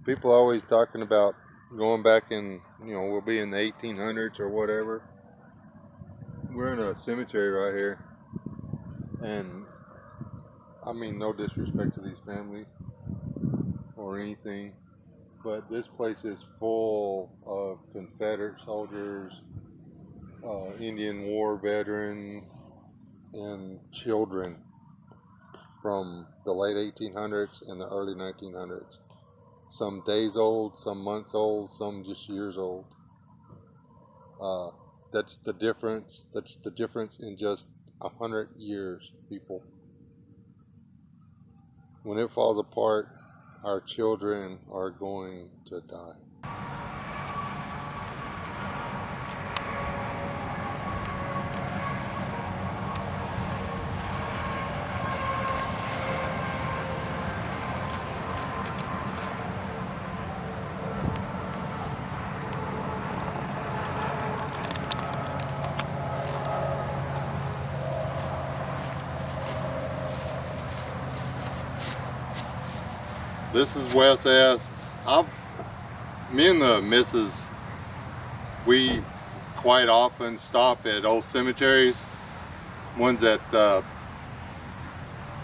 People always talking about going back in, we'll be in the 1800s or whatever. We're in a cemetery right here, and I mean, no disrespect to these families or anything, but this place is full of Confederate soldiers, Indian War veterans, and children from the late 1800s and the early 1900s. Some days old, some months old, some just years old. That's the difference. That's the difference in just 100 years, people. When it falls apart, our children are going to die. This is Wes S. Me and the missus, we quite often stop at old cemeteries, ones that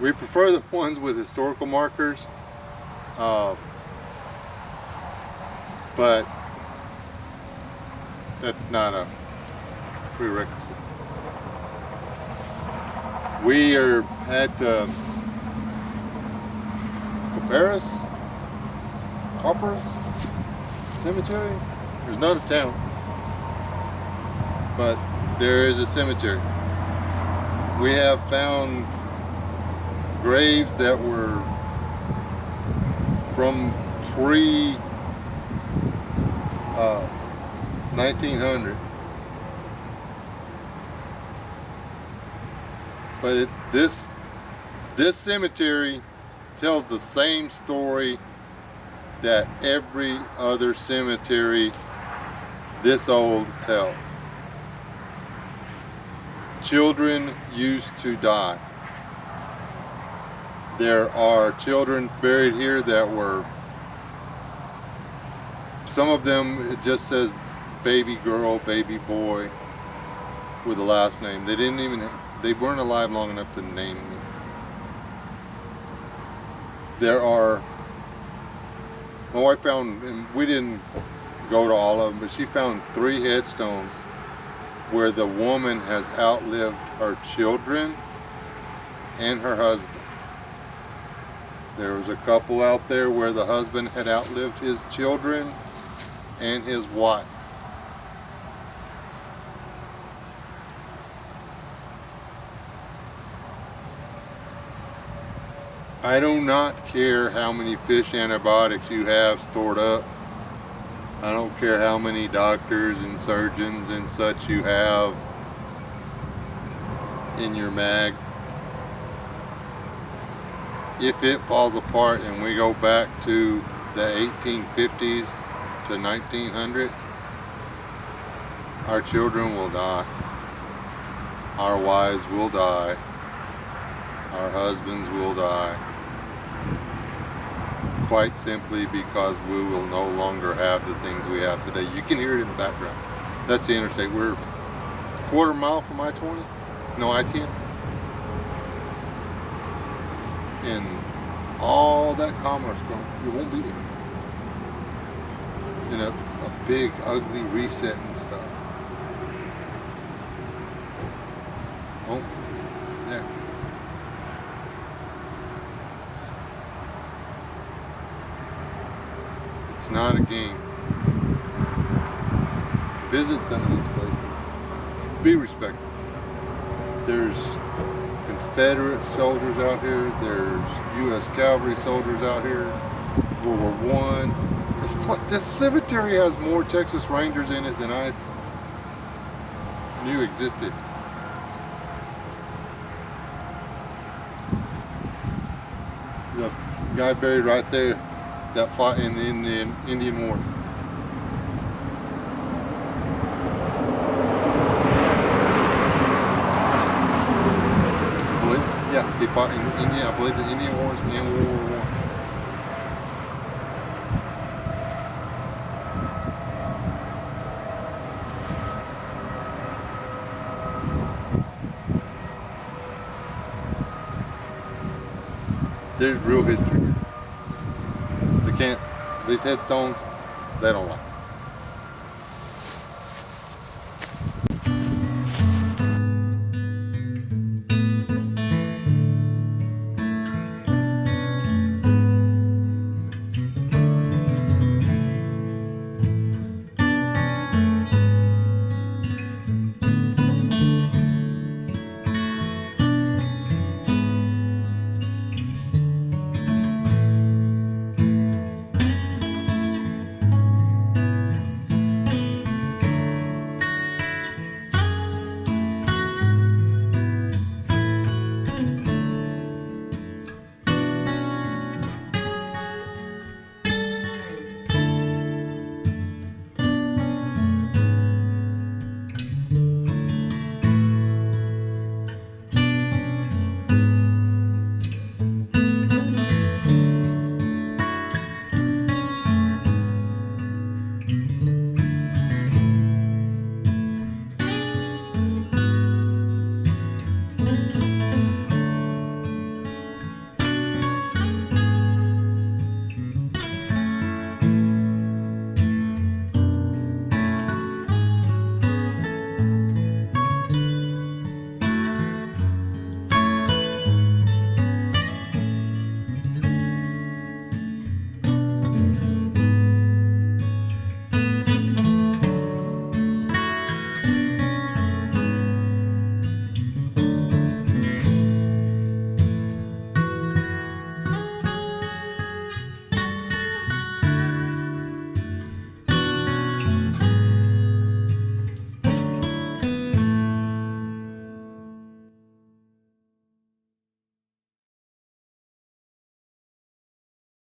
we prefer the ones with historical markers, but that's not a prerequisite. We are at Corsairs Cemetery. There's not a town, but there is a cemetery. We have found graves that were from pre 1900, but this cemetery tells the same story that every other cemetery this old tells. Children used to die. There are children buried here that were, some of them it just says baby girl, baby boy with a last name. They weren't alive long enough to name them. My wife found, and we didn't go to all of them, but she found 3 headstones where the woman has outlived her children and her husband. There was a couple out there where the husband had outlived his children and his wife. I do not care how many fish antibiotics you have stored up. I don't care how many doctors and surgeons and such you have in your mag. If it falls apart and we go back to the 1850s to 1900, our children will die. Our wives will die. Our husbands will die. Quite simply because we will no longer have the things we have today. You can hear it in the background. That's the interstate. We're a quarter mile from I-20. No, I-10. And all that commerce growing, it won't be there. And a big, ugly reset and stuff. Oh, yeah. It's not a game. Visit some of these places. Be respectful. There's Confederate soldiers out here. There's U.S. cavalry soldiers out here. World War I. This cemetery has more Texas Rangers in it than I knew existed. The guy buried right there that fought in the Indian War. Yeah, he fought in I believe the Indian Wars and World War I. there's real history here. They can't, these headstones, they don't lie.